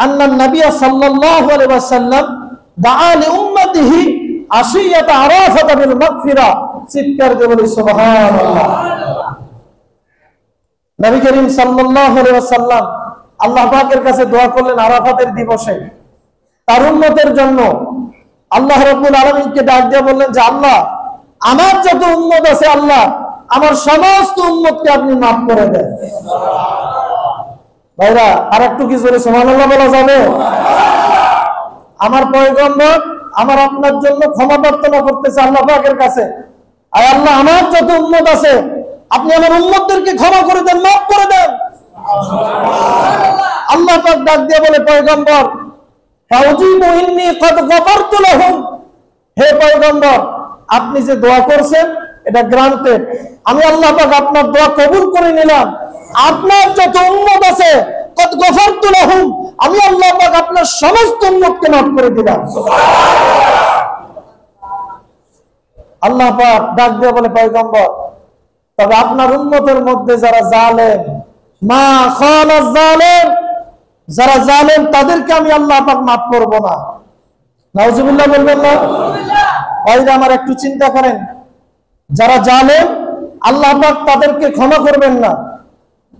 আন্না নবী সাল্লাল্লাহু আলাইহি ওয়াসাল্লাম দাআ লিউম্মতিহি আশিয়াতা আরাফাত বিল মাগফিরা। চিৎকার দিয়ে বলি সুবহানাল্লাহ। নবী করিম সাল্লাল্লাহু আলাইহি ওয়াসাল্লাম আল্লাহ পাকের কাছে দোয়া করলেন আরাফাতের দিবসে তার উম্মতের জন্য। আল্লাহ রাব্বুল আলামিনকে ডাক দিয়ে বললেন যে আল্লাহ, আমার যত উম্মত আছে আল্লাহ, আমার সমস্ত উম্মতকে আপনি মাফ করে দেন। ভাইরা, আর একটু কি জোরে সুবহানাল্লাহ বলা যাবে? আমার পয়গম্বর আমার আপনার জন্য ক্ষমা প্রার্থনা করতেছে আল্লাহ পাকের কাছে, আয় আল্লাহ, আমার যত উম্মত আছে আপনি আমার উম্মতদেরকে ক্ষমা করে দেন, মাফ করে দেন। আল্লাহ পাক ডাক দিয়ে বলে, পয়গম্বর, ফাউজিবু ইন্নী ক্বাদ গফারতু লাহুম, হে পয়গম্বর, আপনি যে দোয়া করছেন এটা গ্রান্টেড। আমি আল্লাহ পাক আপনার দোয়া কবুল করে নিলাম। আপনার যত উম্মত আছে ক্বাদ গফারতু লাহুম, আমি আল্লাহ পাক আপনার সমস্ত উম্মতকে মাফ করে দিলাম। আল্লাহ পাক ডাক দিয়ে বলে, পয়গম্বর, তবে আপনার উম্মতের মধ্যে যারা জালেম, মা খালা জালেম, যারা জালেম তাদেরকে আমি আল্লাহ পাক মাফ করব না। নাউজুবিল্লাহ বলবেন না? ভাইরা আমার একটু চিন্তা করেন, যারা জালেম আল্লাহ পাক তাদেরকে ক্ষমা করবেন না,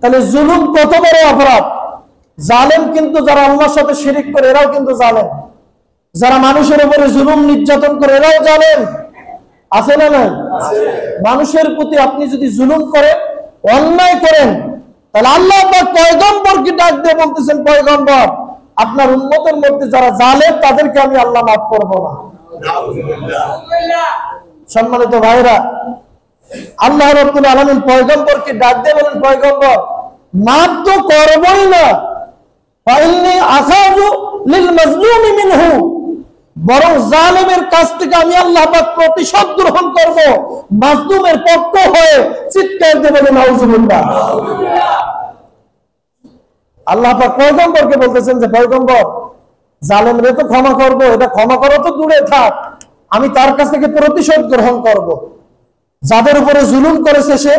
তাহলে জুলুম কত বড় অপরাধ। জালেম কিন্তু যারা আল্লাহর সাথে শিরিক করে এরাও কিন্তু জালেম, যারা মানুষের উপরে জুলুম নির্যাতন করে এরাও জালেম। আছে না নাই? মানুষের প্রতি আপনি যদি জুলুম করেন, অন্যায় করেন, তাহলে আল্লাহ পাক পয়গম্বরকে ডাক দিয়ে বলতেছেন, পয়গম্বর, আপনার উম্মতের মধ্যে যারা জালেম তাদেরকে আমি আল্লাহ মাফ করব না। সম্মানিত ভাইরা, আল্লাহ রাব্বুল আলামিন পয়গম্বরকে ডাক দিয়ে বলেন, পয়গম্বর, মাফ তো করবই না, ফাইন্নী আখাযু লিল মাজলুমি মিনহু, বরং জালেমের কাছ থেকে আমি আল্লাহ পাক প্রতিশোধ গ্রহণ করব মাজলুমের পক্ষ হয়ে। চিৎকার দিয়ে বলেন নাউজুবিল্লাহ। আল্লাহ পাক পয়গম্বরকে বলতেছেন যে, পয়গম্বর, জালেমরে তো ক্ষমা করব, এটা ক্ষমা করা তো দূরে থাক, আমি তার কাছ থেকে প্রতিশোধ গ্রহণ করব। যাদের উপরে জুলুম করেছে, সে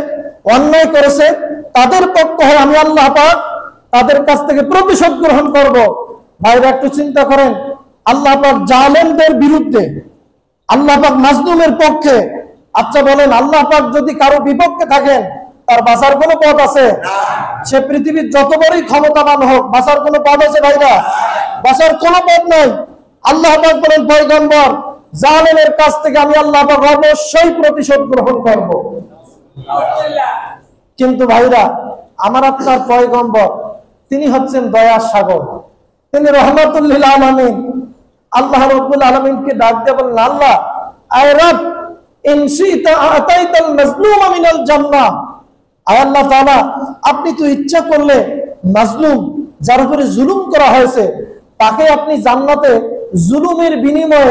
অন্যায় করেছে, তাদের পক্ষ হয়ে আমি আল্লাহ পাক তাদের কাছ থেকে প্রতিশোধ গ্রহণ করব। ভাইরা একটু চিন্তা করেন, আল্লাহ পাক জালেমদের বিরুদ্ধে, আল্লাহ পাক মাজলুমের পক্ষে। আচ্ছা বলেন, আল্লাহ পাক যদি কারো বিপক্ষে থাকেন, তার বাঁচার কোনো পথ আছে? সে পৃথিবীর যত বড়ই ক্ষমতাবান হোক, বাঁচার কোনো পথ আছে? ভাইরা, বাঁচার কোনো পথ নাই। আল্লাহ পাক বলেন, পয়গম্বর, জালেমের কাছ থেকে আমি আল্লাহ পাক অবশ্যই প্রতিশোধ গ্রহণ করব। কিন্তু ভাইরা, আমার আপনার পয়গম্বর, তিনি হচ্ছেন দয়ার সাগর, তিনি রহমাতুল লিল আলামিন। আল্লাহ রাব্বুল আলামিনকে ডাক দিয়ে বলেন, আল্লাহ, আয় রব, ইন শিতা আতাইতাল মাজলুমা মিনাল জান্নাহ, আয় আল্লাহ তাআলা, আপনি তো ইচ্ছা করলে মাজলুম, যার উপরে জুলুম করা হয়েছে, তাকে আপনি জান্নাতে জুলুমের বিনিময়ে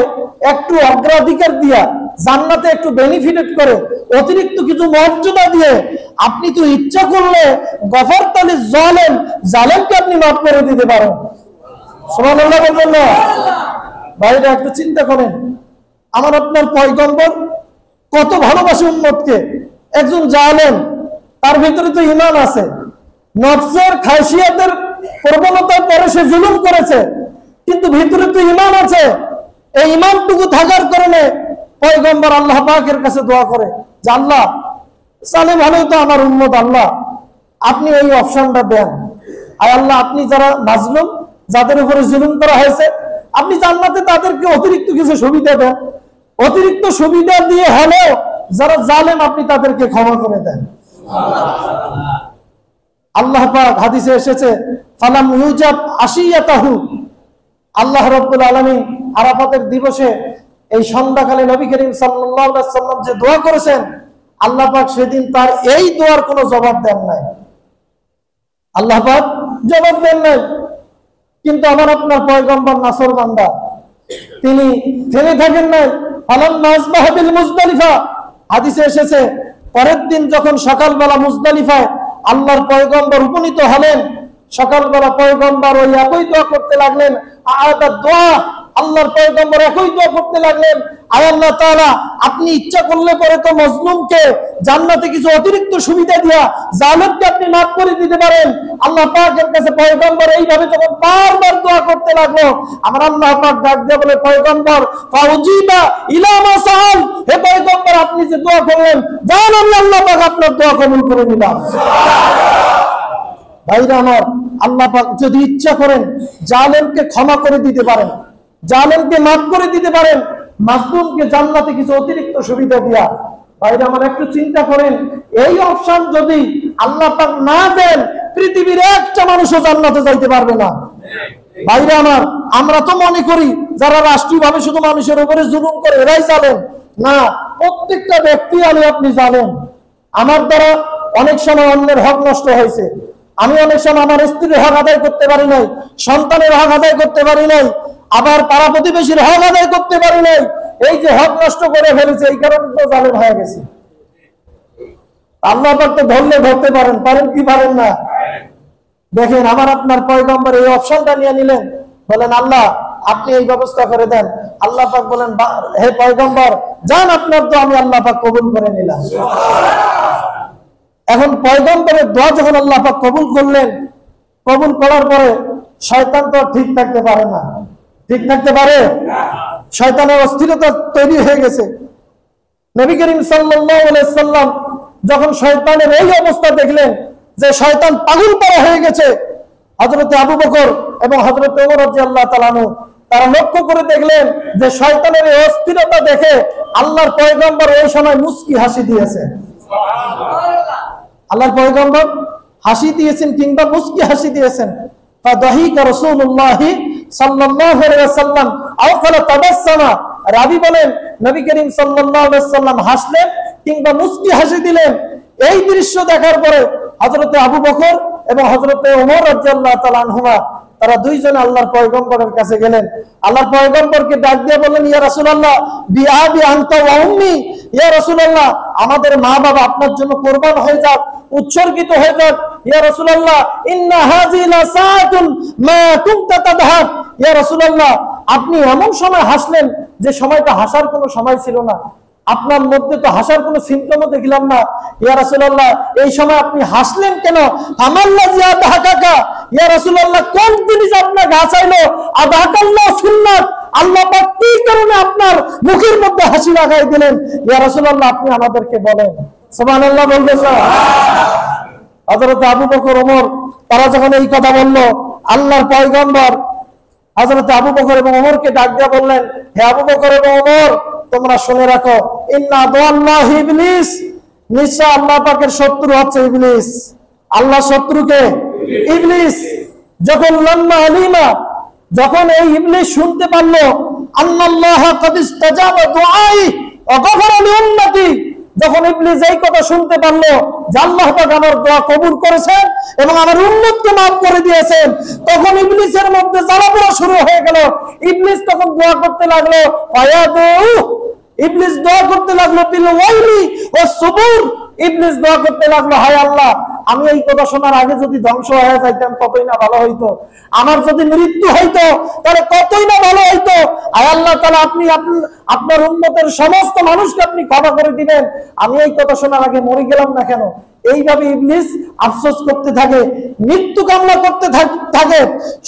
একটু অগ্রাধিকার দিয়া, জান্নাতে একটু বেনিফিট করে, অতিরিক্ত কিছু মর্যাদা দিয়ে আপনি তো ইচ্ছা করলে গফারতু লিজ জালেম, জালেমকে আপনি মাফ করে দিতে পারেন। সুবহানাল্লাহ বলবেন না? ভাইরা একটু চিন্তা করেন, আমার আপনার পয়গম্বর কত ভালোবাসে উম্মতকে। একজন জালেম, তার ভিতরে তো ঈমান আছে, নফসের খায়সিয়াতের প্রবণতার পরে সে জুলুম করেছে, কিন্তু ভিতরে তো ঈমান আছে। এই ঈমানটুকু থাকার কারণে পয়গম্বর আল্লাহ পাকের কাছে দোয়া করে যে, আল্লাহ, জালেম হলেও তো আমার উম্মত, আল্লাহ আপনি এই অপশনটা দেন। আর আল্লাহ, আপনি যারা মাজলুম, যাদের উপরে জুলুম করা হয়েছে, আপনি জান্নাতে তাদেরকে অতিরিক্ত কিছু সুবিধা দেন। অতিরিক্ত সুবিধা দিয়ে হলেও যারা জালেম, আপনি তাদেরকে ক্ষমা করে দেন। আল্লাহ পাক হাদিসে এসেছে, ফালাম ইউজাব আশিয়াতাহু, আল্লাহ রাব্বুল আলামিন আরাফাতের দিবসে এই সন্ধ্যাকালে নবী করিম সাল্লাল্লাহু আলাইহি ওয়াসাল্লাম যে দোয়া করেছেন, আল্লাহ পাক সেদিন তার এই দোয়ার কোনো জবাব দেন নাই। আল্লাহ পাক জবাব দেন নাই। কিন্তু আমার আপনার পয়গম্বর নাফরমানরা, তিনি থেমে থাকেন নাই। ফালাম্মা আসবাহা বিল মুজদালিফা, হাদিসে এসেছে, পরের দিন যখন সকালবেলা মুজদালিফায় আল্লাহর পয়গম্বর উপনীত হলেন, সকালবেলা পয়গম্বর ওই একই দোয়া করতে লাগলেন, আয়াত দোয়া আল্লাহর পয়গম্বর একই দোয়া করতে লাগলেন, আয় আল্লাহ তাআলা, আপনি ইচ্ছা করলে পরে তো মজলুমকে জান্নাতে কিছু অতিরিক্ত সুবিধা দিয়া জালেমকে আপনি মাফ করে দিতে পারেন। আল্লাহ পাকের কাছে পয়গম্বর এইভাবে যখন বারবার দোয়া করতে লাগলো, আমার আল্লাহ পাক ডাক দিয়ে বলে, পয়গম্বর ফাউজিবা ইলা মা সাআল, হে পয়গম্বর আপনি যে দোয়া করলেন, যান আমি আল্লাহ পাক আপনার দোয়া কবুল করে নিলাম। ভাইরা আমার, আল্লাহ পাক যদি ইচ্ছা করেন জালেমকে ক্ষমা করে দিতে পারেন, জালেমকে মাফ করে দিতে পারেন, মাজলুমকে জান্নাতে কিছু অতিরিক্ত সুবিধা দিয়া। ভাইরা আমার, একটু চিন্তা করেন, এই অপশন যদি আল্লাহ পাক না দেন, পৃথিবীর একটা মানুষও জান্নাতে যাইতে পারবে না। ভাইরা আমার, আমরা তো মনে করি যারা রাষ্ট্রীয়ভাবে শুধু মানুষের উপরে জুলুম করে এরাই জানেন, না, প্রত্যেকটা ব্যক্তি আমি আপনি জানেন। আমার দ্বারা অনেক সময় অন্যের হক নষ্ট হয়েছে, আমি অনেক সময় আমার স্ত্রীর হক আদায় করতে পারি নাই, সন্তানের হক আদায় করতে পারি নাই, আবার পাড়া প্রতিবেশীর হক আদায় করতে পারি নাই। এই যে হক নষ্ট করে ফেলেছে, এই কারণে তো জালেম হয়ে গেছে। আল্লাহ পাক তো ধরলে ধরতে পারেন, পারেন কি পারেন না? দেখেন, আমার আপনার পয়গম্বর এই অপশনটা নিয়ে নিলেন, বলেন আল্লাহ আপনি এই ব্যবস্থা করে দেন। আল্লাহ পাক বলেন, হে পয়গম্বর যান, আপনার তো আমি আল্লাহ পাক কবুল করে নিলাম। এখন পয়গম্বরের দোয়া যখন আল্লাহ পাক কবুল করলেন, কবুল করার পরে শয়তান তো ঠিক থাকতে পারে না, ঠিক থাকতে পারে? শয়তানের অস্থিরতা তৈরি হয়ে গেছে। নবী করিম সাল্লাল্লাহু আলাইহি সাল্লাম যখন শয়তানের এই অবস্থা দেখলেন যে শয়তান পাগল পারা হয়ে গেছে, হযরত আবু বকর এবং হযরত ওমর রাদিয়াল্লাহু তাআলা আনহু তারা লক্ষ্য করে দেখলেন যে শয়তানের এই অস্থিরতা দেখে আল্লাহর পয়গম্বর ওই সময় মুস্কি হাসি দিয়েছেন। আল্লাহর পয়গম্বর হাসি দিয়েছেন কিংবা মুস্কি হাসি দিয়েছেন। ফাদাহিকা রাসূলুল্লাহ সাল্লাল্লাহু আলাইহি ওয়াসাল্লাম আও ক্বালা তাবাসসামা, রাবী বলেন নবী করিম সাল্লাল্লাহু আলাইহি ওয়াসাল্লাম হাসলেন কিংবা মুস্কি হাসি দিলেন। এই দৃশ্য দেখার পরে হযরত আবু বকর এবং হযরত ওমর রাদিয়াল্লাহু তাআলা আনহুমা তারা দুইজন আল্লাহর পয়গম্বরের কাছে গেলেন। আল্লাহর পয়গম্বরকে ডাক দিয়ে বললেন, ইয়া রাসূলুল্লাহ বিআবি আনতা ওয়া উম্মি, ইয়া রাসূলুল্লাহ আমাদের মা বাবা আপনার জন্য কুরবান হয়ে যাক, উৎসর্গিত হয়ে যাক। ইয়া রাসূলুল্লাহ ইন্না হাযিহি লাসাআতুন মা কুনতা তাদহাক, ইয়া রাসূলুল্লাহ আপনি এমন সময় হাসলেন যে সময়টা হাসার কোনো সময় ছিল না, আপনার মধ্যে তো হাসার কোনো সিম্পটমও দেখলাম না। ইয়া রাসূলুল্লাহ এই সময় আপনি হাসলেন কেন? আমাল্লাযী আদহাকাকা, ইয়া রাসূলুল্লাহ কোন জিনিস আপনাকে হাসাইলো? আদহাকাল্লাহ সুন্নাত, আল্লাহ পাক কি কারণে আপনার মুখের মধ্যে হাসি লাগাই দিলেন? ইয়া রাসূলুল্লাহ আপনি আমাদেরকে বলেন। সুবহানাল্লাহ বলবেন না? হযরত আবু বকর ওমর তারা যখন এই কথা বলল, আল্লাহর পয়গম্বর হযরত আবু বকর এবং ওমরকে ডাক দিয়ে বললেন, হে আবু বকর এবং ওমর তোমরা শুনে রাখো, ইন্না আদওয়াল্লাহি ইবলিস, নিশ্চয় আল্লাহ পাকের শত্রু হচ্ছে ইবলিস। আল্লাহ শত্রুকে ইবলিস। যখন লাম্মা আলিমা, যখন এই ইবলিস শুনতে পারলো আল্লাহ ক্বাদ ইস্তাজাবা দুআই ওয়া গফারা লি উম্মতি, যখন ইবলিস এই কথা শুনতে পারলো যে আল্লাহ পাক আমার দোয়া কবুল করেছেন এবং আমার উম্মতকে maaf করে দিয়েছেন, তখন ইবলিসের মধ্যে জ্বালাপোড়া শুরু হয়ে গেল। ইবলিস তখন দোয়া করতে লাগলো, ফায়াদু, ইবলিস দোয়া করতে লাগলো বিল ওয়াইলি ওয়াস সুবুর, ইবলিস দোয়া করতে লাগলো, হায় আল্লাহ আমি এই কথা শোনার আগে যদি ধ্বংস হয়ে যাইতাম কতই না ভালো হইতো, আমার যদি মৃত্যু হইতো তাহলে কতই না ভালো হইতো। আয় আল্লাহ তাআলা আপনি আপনার উম্মতের সমস্ত মানুষকে আপনি ক্ষমা করে দিবেন, আমি এই কথা শোনার আগে মরে গেলাম না কেন। এইভাবে ইবলিস আফসোস করতে থাকে, মৃত্যু কামনা করতে থাকে।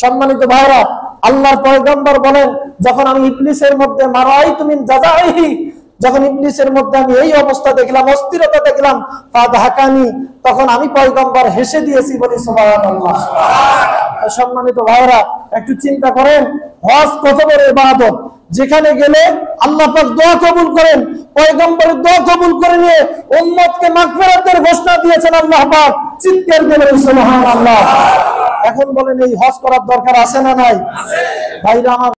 সম্মানিত ভাইরা, আল্লাহর পয়গম্বর বলেন, যখন আমি ইবলিসের মধ্যে মারাইতু মিন জাযাইহি, যখন ইবলিসের মধ্যে আমি এই অবস্থা দেখলাম, অস্থিরতা দেখলাম, ফাদহাকানি, তখন আমি পয়গম্বর হেসে দিয়েছি, বলি সুবহানাল্লাহ। সম্মানিত ভাইরা, একটু চিন্তা করেন, হজ কত বড় ইবাদত, যেখানে গেলে আল্লাহ পাক দোয়া কবুল করেন, পয়গম্বরের দোয়া কবুল করে নিয়ে উম্মতকে মাগফিরাতের ঘোষণা দিয়েছেন আল্লাহ পাক। চিৎকার করে সুবহানাল্লাহ। এখন বলেন এই হজ করার দরকার আছে না নাই? ভাইরা আমার,